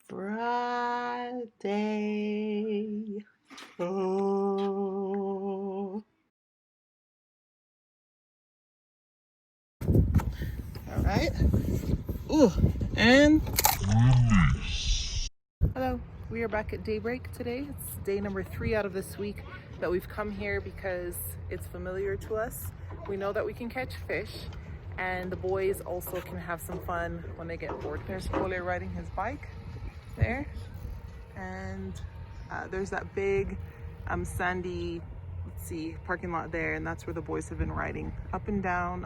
Friday. Oh. All right. Ooh, and hello. We are back at Daybreak today. It's day number 3 out of this week that we've come here because it's familiar to us. We know that we can catch fish, and the boys also can have some fun when they get bored. There's Koloa riding his bike there, and there's that big sandy, let's see, parking lot there, and that's where the boys have been riding up and down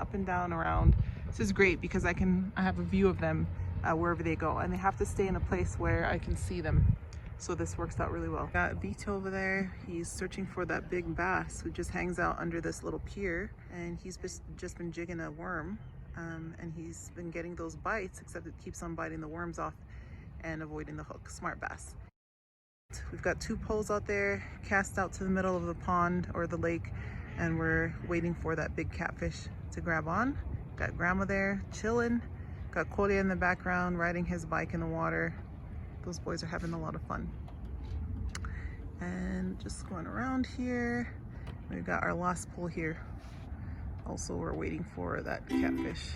around. This is great because I have a view of them wherever they go, and they have to stay in a place where I can see them. So this works out really well. Got Vito over there. He's searching for that big bass who just hangs out under this little pier, and he's just been jigging a worm, and he's been getting those bites, except it keeps on biting the worms off and avoiding the hook. Smart bass. We've got 2 poles out there cast out to the middle of the pond or the lake, and we're waiting for that big catfish to grab on. Got grandma there chilling. Got Koloa in the background riding his bike in the water. Those boys are having a lot of fun. And just going around here, we've got our last pole here. Also, we're waiting for that catfish.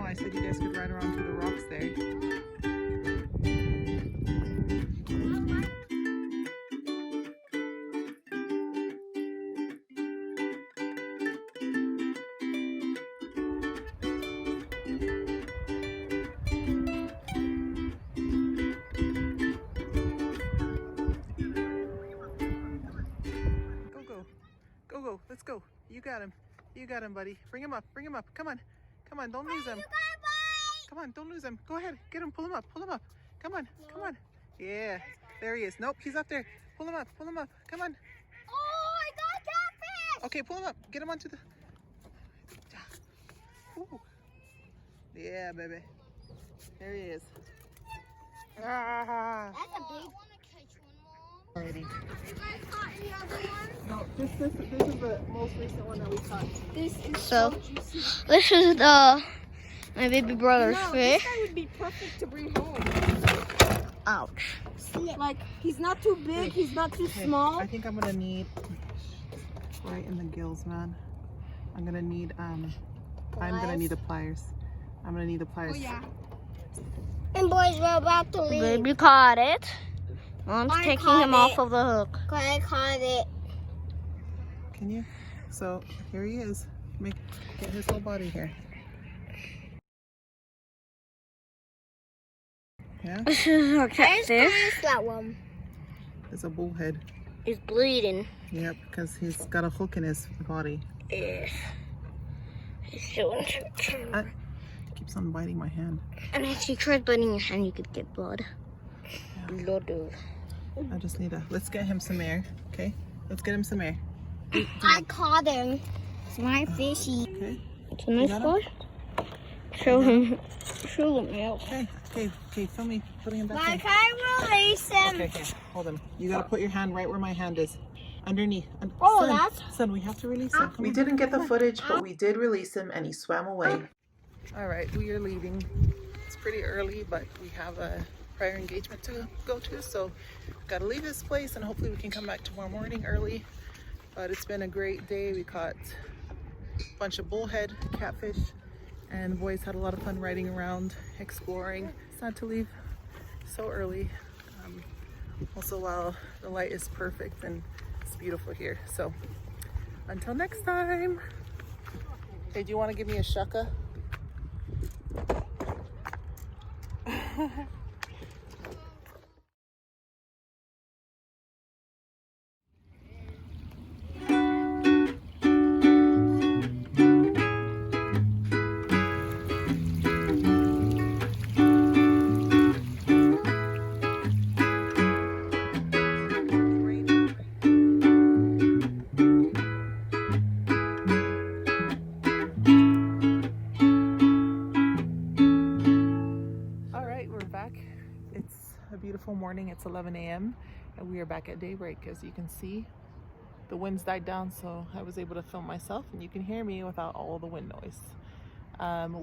I said you guys could ride around through the rocks there. Go, let's go. You got him, buddy. Bring him up, come on, don't lose him. Come on, don't lose him. Go ahead, get him, pull him up. Come on. Yeah, there he is. Nope, he's up there. Pull him up, come on. Oh, I got catfish! Okay, pull him up, get him onto the... Ooh. Yeah, baby. There he is. Ah. That's a big... Already. You guys caught any other ones? No, this is the most recent one that we caught. This is So juicy. this is my baby brother's No, fish. this guy would be perfect to bring home. Ouch. Like, he's not too big, he's not too small. I think I'm gonna need right in the gills, man. I'm gonna need the pliers. I'm gonna need the pliers. Oh yeah. And boys, we're about to leave. Baby caught it. Mom's I taking caught him it. off of the hook. I caught it. Can you? So here he is. Get his whole body here. Yeah, This is our catfish. There's that one. it's a bullhead. He's bleeding. Yep, because he's got a hook in his body. Yes. He's doing Keeps on biting my hand. And if you try biting your hand, you could get blood. Yeah. Blood. I just need let's get him some air. Okay, let's get him some air. I caught him. It's my fishy. Okay. It's a nice got boy. Show him. Yeah. Okay. Film me putting him back in. Like I release him. Okay, hold him. You gotta put your hand right where my hand is. Underneath. Oh, Son, we have to release him. We didn't get the footage, but we did release him, and he swam away. All right, we are leaving. It's pretty early, but we have a prior engagement to go to, so gotta leave this place, and hopefully we can come back tomorrow morning early. But it's been a great day. We caught a bunch of bullhead, catfish, and the boys had a lot of fun riding around, exploring. Sad to leave so early. Also, while the light is perfect and it's beautiful here. So until next time. Hey, do you want to give me a shaka? It's 11 a.m. and we are back at Daybreak. As you can see, the wind's died down, so I was able to film myself and you can hear me without all the wind noise.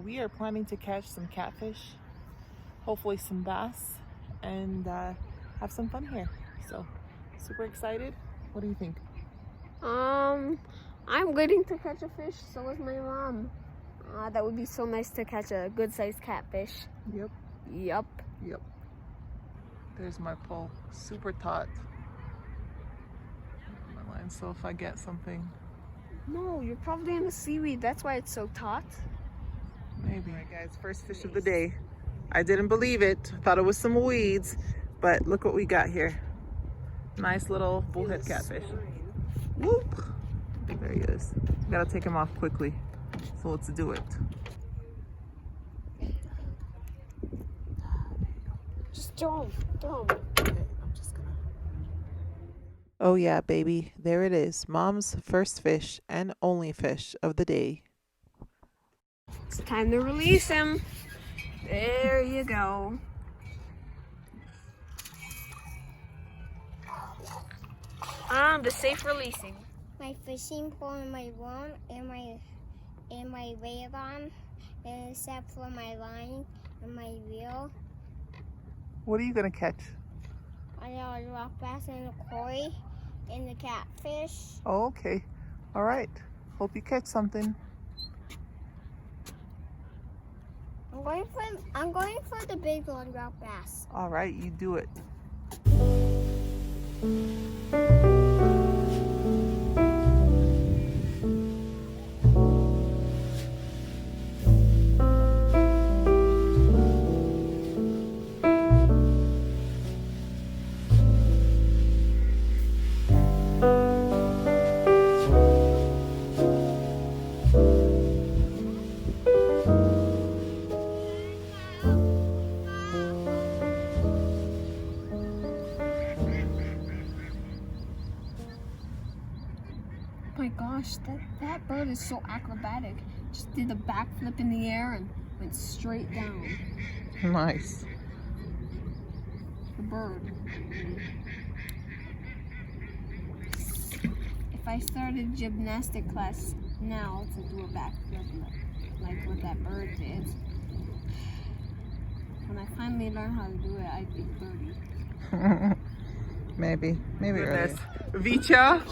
We are planning to catch some catfish, hopefully some bass, and have some fun here. So super excited. What do you think? I'm waiting to catch a fish. So is my mom. That would be so nice to catch a good-sized catfish. Yep. Yup. Yep. There's my pole. Super taut. My line. So if I get something, No, you're probably in the seaweed. That's why it's so taut. maybe. All right, guys. First fish of the day. I didn't believe it. Thought it was some weeds, but look what we got here. Nice little bullhead catfish. Whoop! There he is. Gotta take him off quickly. So let's do it. Just throw him. Okay, I'm just gonna. Oh yeah, baby. There it is. Mom's first fish and only fish of the day. It's time to release him. There you go. The safe releasing. My fishing pole and my worm and my wave on, and except for my line and my reel. What are you gonna catch? I got a rock bass and a koi and the catfish. Oh, okay. All right. Hope you catch something. I'm going for the big one rock bass. All right, you do it. Oh my gosh, that bird is so acrobatic. Just did a backflip in the air and went straight down. Nice. The bird. If I started gymnastic class now to do a backflip like what that bird did, when I finally learn how to do it, I'd be birdie. Maybe earlier. Vicha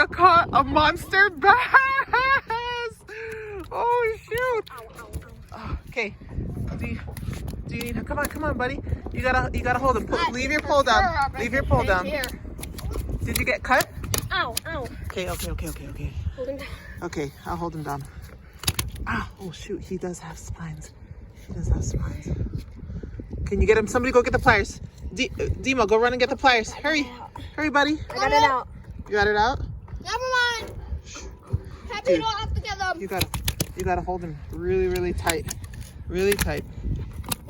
caught a monster bass. Oh shoot! Okay. Do you need? Come on, buddy. You gotta hold him. Leave your pole down. Leave your pole down. Did you get cut? Ow! Okay. Hold him down. Okay, I'll hold him down. Ah! Oh shoot! He does have spines. Can you get him? Somebody go get the pliers. Dima, go run and get the pliers. Hurry, buddy. I got it out. You got it out? Never mind. Happy, you don't have to get them. You gotta hold him really tight, really tight.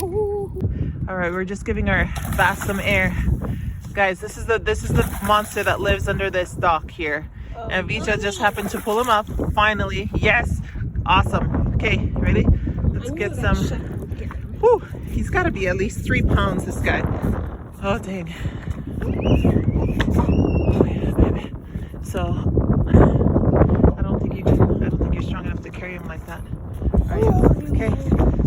Ooh. All right, we're just giving our bass some air, guys. This is the monster that lives under this dock here, and Vicha just happened to pull him up. Finally, yes, awesome. Okay, ready? Let's get some. Whew, he's got to be at least 3 pounds. This guy. Oh dang. Oh yeah, baby. So I don't think you're strong enough to carry him like that. Are you? Okay.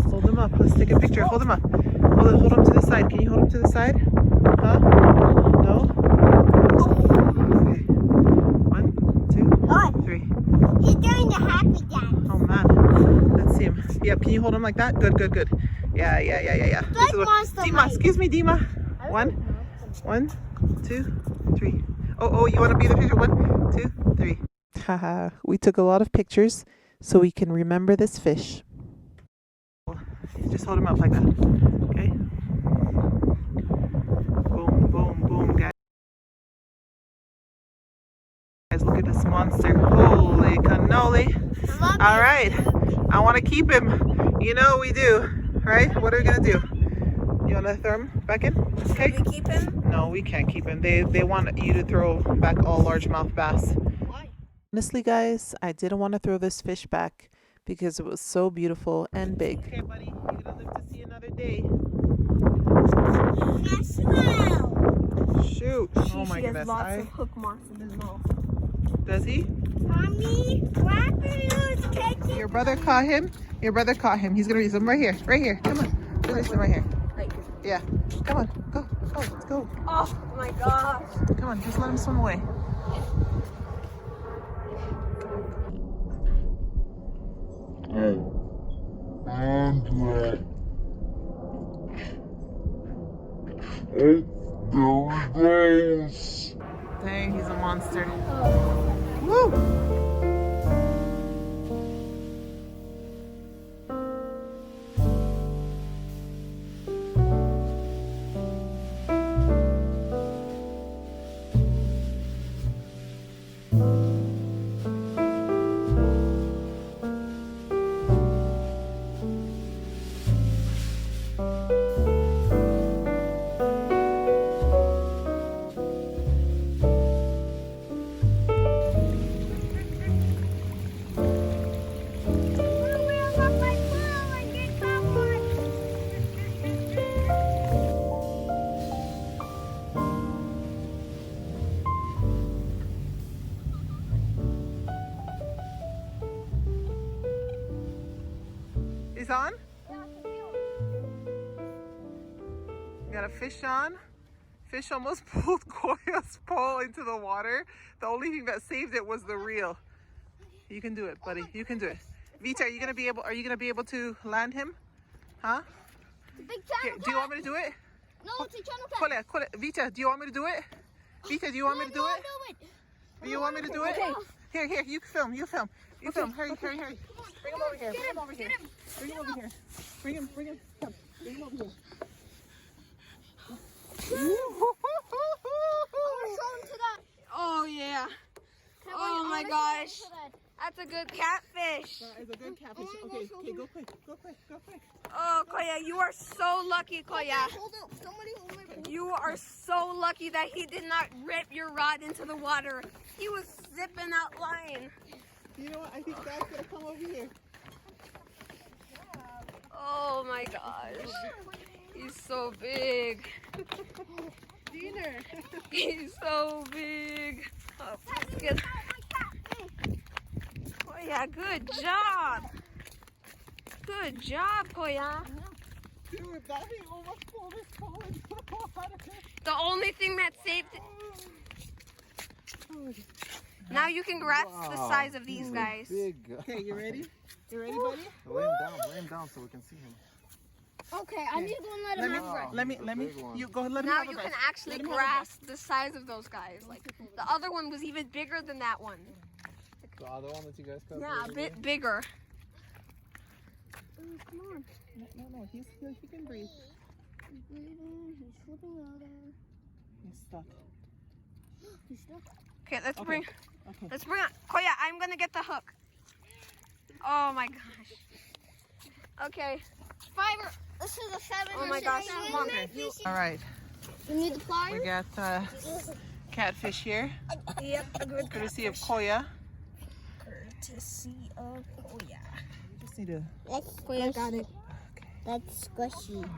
Hold him up. Let's take a picture. Hold him up. Hold him to the side. Can you hold him to the side? Huh? No? Okay. 1, 2, 3. He's doing the happy dance. Oh man. Let's see him. Yep. Can you hold him like that? Good. Yeah. Like monster Dima, might. excuse me, Dima. 1, 2, 3. Oh, you want to be the picture? 1, 2, 3. Haha. We took a lot of pictures so we can remember this fish. Just hold him up like that. Okay. Boom, guys. Look at this monster. Holy cannoli. All right. I want to keep him. You know we do, right? What are we going to do? You want to throw him back in? Okay. Can we keep him? No, we can't keep him. They want you to throw back all largemouth bass. Why? Honestly, guys, I didn't want to throw this fish back because it was so beautiful and big. Okay, buddy. You're going to live to see another day. Yes, well. Shoot. Oh my He goodness. has lots of hook marks in his mouth. Does he? Mommy, Wappaloo's catching. Your brother caught him? Your brother caught him. He's gonna release him right here. Right here. Come on. Release him right here. Right. Yeah. Come on. Go. Go. Let's go. Oh my gosh. Come on. Just let him swim away. Dang, he's a monster. Woo! He's on? Got a fish on. Fish almost pulled Koya's pole into the water. The only thing that saved it was the reel. You can do it, buddy. You can do it. Vita, are you gonna be able to land him? Huh? Big Here, channel do you want me to do it? No, it's a channel cat. Koya, Vita, do you want me to do it? Vita, do you want me to do it? Do you want me to do it? Here, you film. You film. Hurry. Bring him over here. Bring him over here. Bring him over here. Bring him. Come. Bring him over here. Oh yeah. Oh my gosh. That's a good catfish. That is a good catfish. Okay, go quick. Oh, Koya, you are so lucky, Koya. Hold up. Somebody hold my pole. You are so lucky that he did not rip your rod into the water. He was zipping that line. You know what? I think Dad's gonna come over here. Oh my gosh. He's so big. Dinner. He's so big. Oh, let's get... Koya, good job. Good job, Koya. Dude, that thing almost pulled his pole into the water. The only thing that saved it. Now you can grasp the size of these guys. Big. Okay, you ready? You ready, buddy? Lay him down so we can see him. Okay, I need to go and let him out. Let me. Big one. You go. Let him Now have a you breath. can actually grasp the size of those guys. Like the other one was even bigger than that one. The other one that you guys caught? Yeah, a bit bigger. Come on. No. He can breathe. He's breathing. He's slipping out of. He's stuck. He's stuck. Okay, let's bring. Okay. Let's bring. Koya, I'm gonna get the hook. Oh my gosh. Okay. Fiber. This is a 7. Oh my gosh. All right. We need the pliers. We got catfish here. Yep, a good Courtesy of Koya. courtesy of Koya. We just need to. That's Koya got it. That's squishy.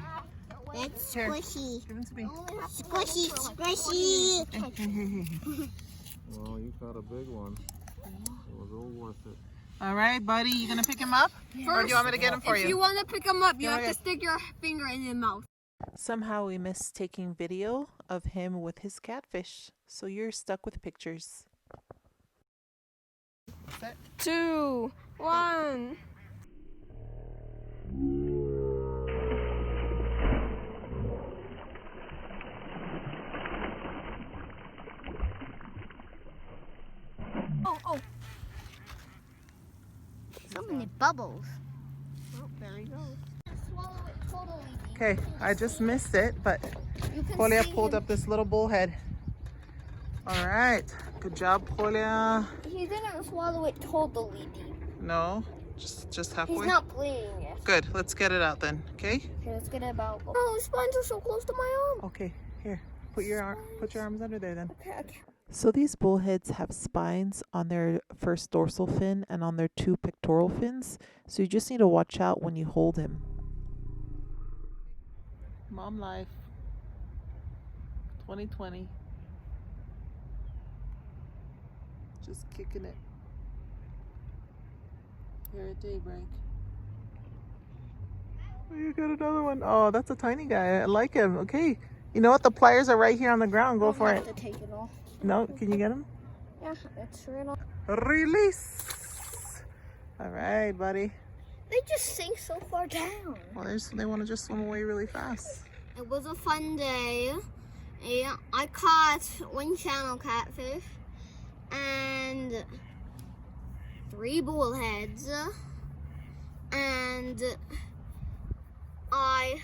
That's Here. squishy. Give him to me. Squishy, squishy. Well, you caught a big one. It was all worth it. All right, buddy. You gonna pick him up, or do you want me to get him for If you you? want to pick them up, you Yeah, have okay. to stick your finger in your mouth. Somehow we missed taking video of him with his catfish, so you're stuck with pictures. Set. 2, 1. Oh. So many bubbles. Oh, there he goes. Swallow it totally. Okay, I just missed it, but You can Koloa see pulled him. up this little bullhead. All right, good job, Koloa. He didn't swallow it totally deep. No, just halfway. He's not bleeding yet. Good. Let's get it out then. Okay. Okay, let's get it about. Oh, his spines are so close to my arm. Okay. Here, put your arms under there then. Okay. So these bullheads have spines on their first dorsal fin and on their 2 pectoral fins. So you just need to watch out when you hold him. Mom life. 2020. Just kicking it here at Daybreak. Oh, you got another one. Oh, that's a tiny guy. I like him. Okay. You know what? The pliers are right here on the ground. Go for it. To take it off. No, can you get him? Yeah, it's right on. Release. All right, buddy. They just sink so far down. Well, they want to just swim away really fast. It was a fun day. I caught one channel catfish and 3 bullheads, and I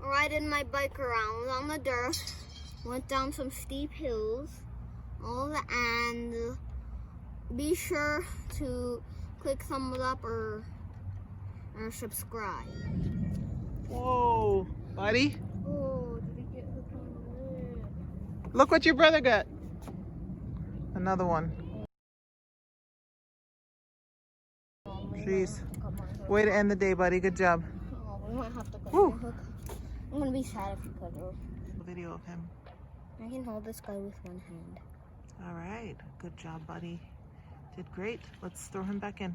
riding my bike around on the dirt, went down some steep hills, and be sure to click thumbs up or subscribe. Whoa, buddy. Oh, did he get hooked on the lid? Look what your brother got. Another one. Jeez. Way to end the day, buddy. Good job. Oh, we might have to cut Woo. the hook. I'm gonna be sad if you cut it. Video of him. I can hold this guy with one hand. All right. Good job, buddy. Did great. Let's throw him back in.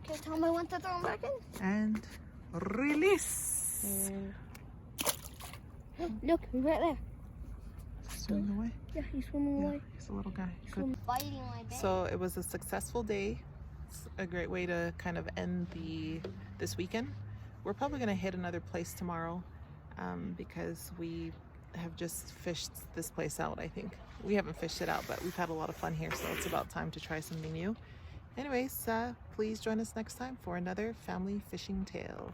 Okay, tell me when to throw him back in. And release. Look, he's right there. Swimming away. Yeah, he's swimming Yeah, away. he's a little guy. He's Good. biting my bait. So it was a successful day. It's a great way to kind of end this weekend. We're probably going to hit another place tomorrow because we have just fished this place out, I think. We haven't fished it out, but we've had a lot of fun here, so it's about time to try something new. Anyways, please join us next time for another family fishing tale.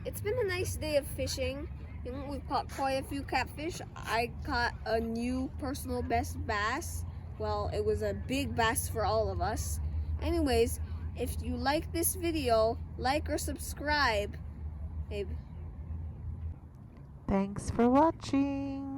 It's been a nice day of fishing. You know, we've caught quite a few catfish. I caught a new personal best bass. Well, it was a big bass for all of us. Anyways, if you like this video, like or subscribe. Babe. Thanks for watching.